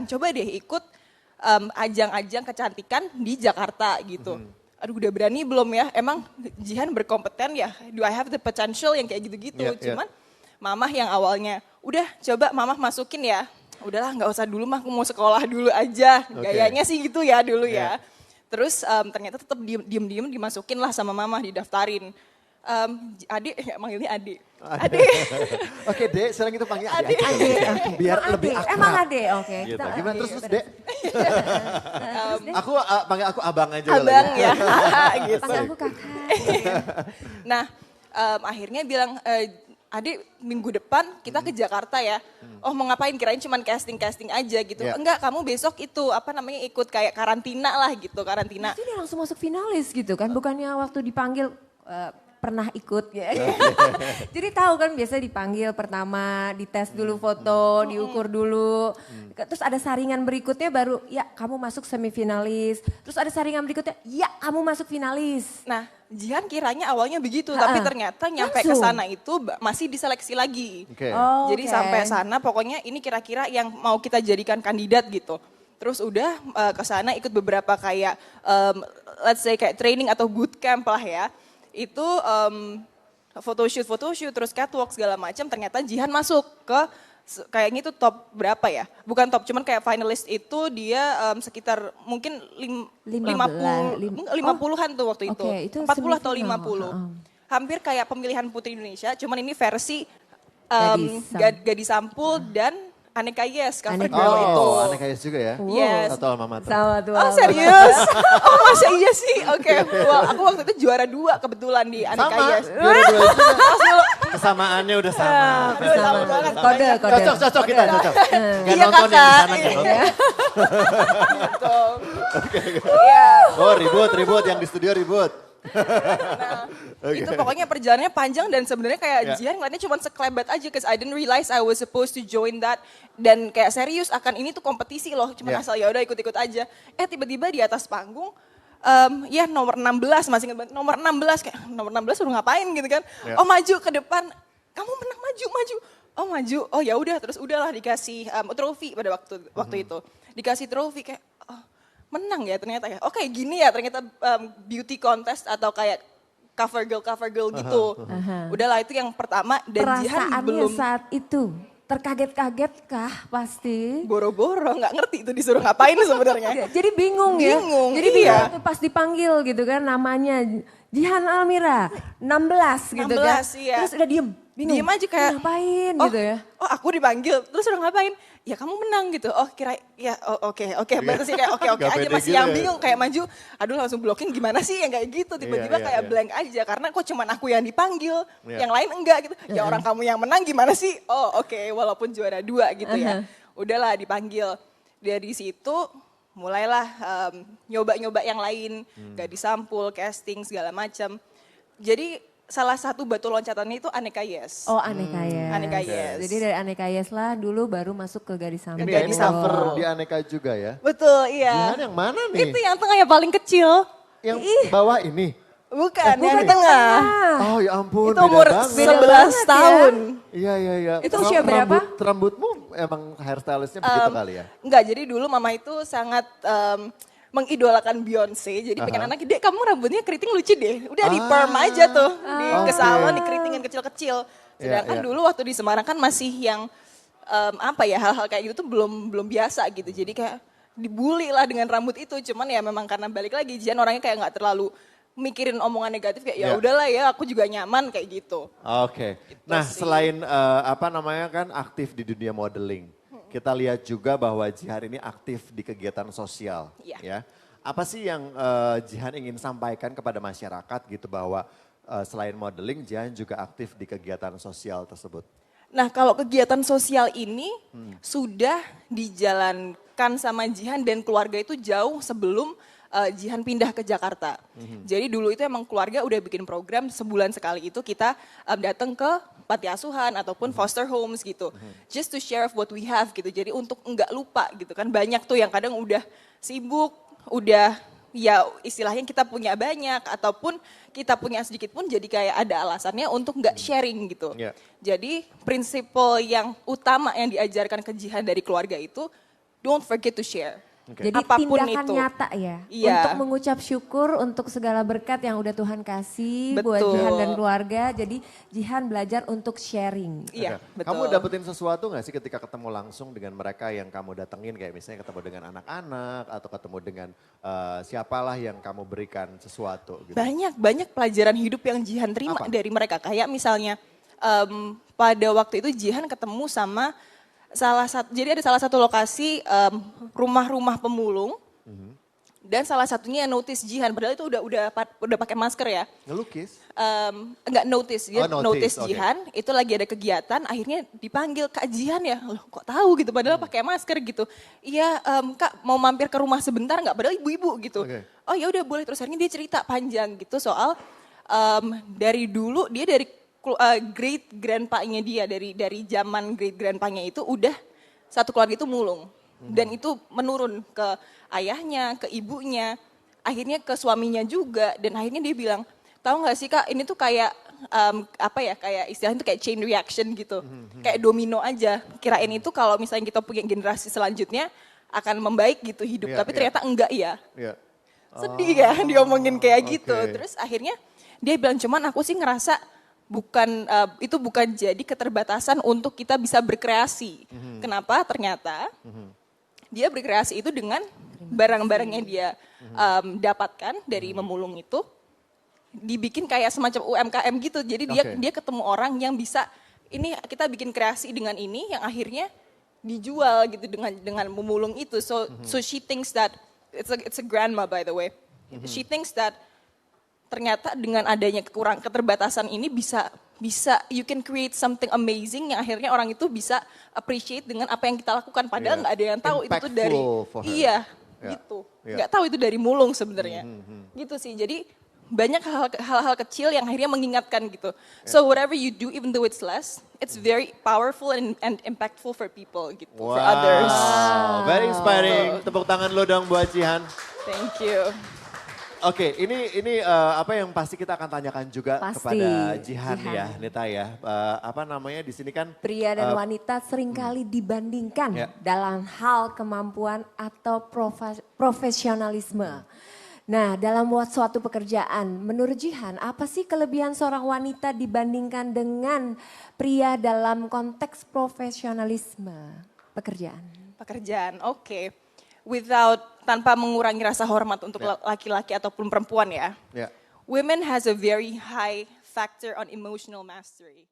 coba deh ikut ajang-ajang kecantikan di Jakarta gitu. Aduh udah berani belum ya? Emang Jihan berkompeten ya? Do I have the potential yang kayak gitu-gitu? Cuman mamah yang awalnya, udah coba mamah masukin ya. Udahlah nggak usah dulu mah, aku mau sekolah dulu aja. Gayanya sih gitu ya dulu ya. Terus ternyata tetap diem-diem dimasukin lah sama mamah, didaftarin. Adik, manggilnya adik. Adik. Oke Dek, sekarang kita panggil adik. Biar lebih akrab. Emang adik, oke. Gitu. Gimana terus Dek? Aku panggil aku abang aja. Abang ya, gitu. Panggil aku kakak. Nah akhirnya bilang, adik minggu depan kita ke Jakarta ya. Oh mau ngapain, kirain cuman casting aja gitu. Enggak, kamu besok itu ikut kayak karantina lah gitu, karantina. Itu dia langsung masuk finalis gitu kan, bukannya waktu dipanggil pernah ikut ya. Jadi tahu kan biasa dipanggil pertama, dites dulu foto, diukur dulu. Terus ada saringan berikutnya baru ya kamu masuk semifinalis. Terus ada saringan berikutnya ya kamu masuk finalis. Nah Jihan kiranya awalnya begitu, tapi ternyata nyampe ke sana itu masih diseleksi lagi. Jadi sampai sana pokoknya ini kira-kira yang mau kita jadikan kandidat gitu. Terus udah ke sana ikut beberapa kayak let's say kayak training atau bootcamp lah ya. Itu photoshoot terus catwalk segala macam, ternyata Jihan masuk ke kayaknya itu top berapa ya? Bukan top, cuman kayak finalist itu dia sekitar mungkin 50-an tuh waktu itu. Itu 40 atau 50. Hampir kayak pemilihan Putri Indonesia, cuman ini versi Gadis Sampul dan Aneka Yes, cover girl itu. Oh, Aneka Yes juga ya? Yes. Satu alma mater. Oh serius? Oh masa iya sih? Oke, aku waktu itu juara 2 kebetulan di Aneka Yes. Juara 2 juga. Kesamaannya udah sama. Sama banget. Kode. Cocok kita cocok. Gak Iya nonton yang di sana kan nonton. Oh ribut yang di studio ribut. Itu pokoknya perjalanannya panjang dan sebenarnya kayak Jihan ngeliatnya cuma sekelebat aja, cause I didn't realize I was supposed to join that, dan kayak serius akan ini tuh kompetisi loh, cuma asal ya udah ikut-ikut aja. Tiba-tiba di atas panggung nomor 16, masih ingat banget, nomor 16 kayak nomor 16 udah ngapain gitu kan. Oh maju ke depan, kamu menang, maju. Oh maju, oh ya udah, terus udahlah dikasih trofi pada waktu itu. Dikasih trofi kayak menang ya ternyata ya. Oke gini ya ternyata beauty contest atau kayak cover girl gitu. Udahlah itu yang pertama, dan Jihan belum. Perasaannya saat itu terkaget-kaget kah pasti? Boro-boro, nggak ngerti itu disuruh ngapain sebenarnya. Jadi bingung ya? Bingung, Jadi bingung tuh pas dipanggil gitu kan namanya Jihan Almira 16 gitu kan. Iya. Terus udah diem, bingung. Diem aja kayak. Ngapain gitu ya. Oh aku dipanggil, terus udah ngapain? Ya kamu menang gitu. Oh kira, ya oke. Berarti sih kayak oke aja, masih yang bingung kayak maju. Aduh langsung blocking gimana sih yang kayak gitu. Tiba-tiba kayak blank aja karena kok cuman aku yang dipanggil. Yang lain enggak gitu. Ya orang kamu yang menang gimana sih? Oh oke, walaupun juara 2 gitu ya. Udahlah dipanggil. Dari situ mulailah nyoba-nyoba yang lain. Gadis Sampul, casting segala macam. Jadi salah satu batu loncatannya itu Aneka Yes. Oh Aneka Yes. Aneka Yes. Jadi dari Aneka Yes lah dulu baru masuk ke Gadis Sampul. Ini cover di Aneka juga ya? Betul, iya. Jihan yang mana nih? Itu yang tengah yang paling kecil. Yang bawah ini? Bukan, yang di tengah. Oh ya ampun, Itu umur beda 11 tahun. Iya. Itu usia berapa? Rambutmu emang hairstylistnya begitu kali ya? Enggak, jadi dulu mama itu sangat mengidolakan Beyonce. Jadi pengen anak, Dek kamu rambutnya keriting lucu deh. Udah di perm aja tuh. Ke salon dikeritingin kecil-kecil. Sedangkan dulu waktu di Semarang kan masih yang hal-hal kayak gitu tuh belum biasa gitu. Jadi kayak dibully lah dengan rambut itu. Cuman ya memang karena balik lagi Jihan orangnya kayak gak terlalu mikirin omongan negatif, kayak ya udahlah ya aku juga nyaman kayak gitu. Oke. Nah selain kan aktif di dunia modeling. Kita lihat juga bahwa Jihan ini aktif di kegiatan sosial. Ya. Apa sih yang Jihan ingin sampaikan kepada masyarakat gitu bahwa selain modeling Jihan juga aktif di kegiatan sosial tersebut? Nah kalau kegiatan sosial ini sudah dijalankan sama Jihan dan keluarga itu jauh sebelum Jihan pindah ke Jakarta. Jadi dulu itu emang keluarga udah bikin program sebulan sekali itu kita datang ke panti asuhan ataupun foster homes gitu. Just to share what we have gitu. Jadi untuk enggak lupa gitu kan. Banyak tuh yang kadang udah sibuk, udah ya istilahnya kita punya banyak ataupun kita punya sedikit pun jadi kayak ada alasannya untuk enggak sharing gitu. Jadi prinsip yang utama yang diajarkan ke Jihan dari keluarga itu don't forget to share. Jadi Apapun tindakan itu. nyata ya, Iya. untuk mengucap syukur untuk segala berkat yang udah Tuhan kasih buat Betul. Jihan dan keluarga. Jadi Jihan belajar untuk sharing. Iya, betul. Kamu dapetin sesuatu gak sih ketika ketemu langsung dengan mereka yang kamu datengin, kayak misalnya ketemu dengan anak-anak atau ketemu dengan siapalah yang kamu berikan sesuatu gitu? Banyak pelajaran hidup yang Jihan terima Apa? dari mereka. Kayak misalnya pada waktu itu Jihan ketemu sama jadi ada salah satu lokasi rumah-rumah pemulung. Dan salah satunya yang notice Jihan, padahal itu udah pakai masker ya. Ngelukis? Enggak notice, dia notice okay. Jihan, itu lagi ada kegiatan, akhirnya dipanggil Kak Jihan ya, loh kok tahu gitu, padahal pakai masker gitu. Iya Kak mau mampir ke rumah sebentar nggak, padahal ibu-ibu gitu. Okay. Oh ya udah boleh, terus akhirnya dia cerita panjang gitu soal dari dulu dia dari great grandpa-nya dia, dari zaman great grandpa-nya itu udah satu keluarga itu mulung. Dan itu menurun ke ayahnya, ke ibunya, akhirnya ke suaminya juga. Dan akhirnya dia bilang, tahu nggak sih Kak, ini tuh kayak kayak istilahnya itu kayak chain reaction gitu, kayak domino aja. Kirain itu kalau misalnya kita punya generasi selanjutnya akan membaik gitu hidup, tapi ternyata enggak ya. Sedih ya diomongin kayak gitu. Terus akhirnya dia bilang, cuman aku sih ngerasa itu bukan jadi keterbatasan untuk kita bisa berkreasi. Kenapa? Ternyata dia berkreasi itu dengan barang-barang yang dia dapatkan dari memulung itu, dibikin kayak semacam UMKM gitu. Jadi dia ketemu orang yang bisa, ini kita bikin kreasi dengan ini yang akhirnya dijual gitu dengan memulung itu. So she thinks that it's a grandma by the way. She thinks that ternyata dengan adanya keterbatasan ini bisa you can create something amazing yang akhirnya orang itu bisa appreciate dengan apa yang kita lakukan, padahal nggak ada yang tahu itu tuh dari gitu, nggak tahu itu dari mulung sebenarnya. Gitu sih, jadi banyak hal-hal kecil yang akhirnya mengingatkan gitu. So whatever you do, even though it's less, it's very powerful and impactful for people gitu, for others. Very inspiring. Tepuk tangan lo dong buat Jihan. Thank you. Oke, ini apa yang pasti kita akan tanyakan juga kepada Jihan ya, Nita ya. Di sini kan pria dan wanita seringkali dibandingkan dalam hal kemampuan atau profesionalisme. Nah, dalam suatu pekerjaan, menurut Jihan, apa sih kelebihan seorang wanita dibandingkan dengan pria dalam konteks profesionalisme pekerjaan? Pekerjaan, oke. Tanpa mengurangi rasa hormat untuk laki-laki ataupun perempuan ya. Women has a very high factor on emotional mastery.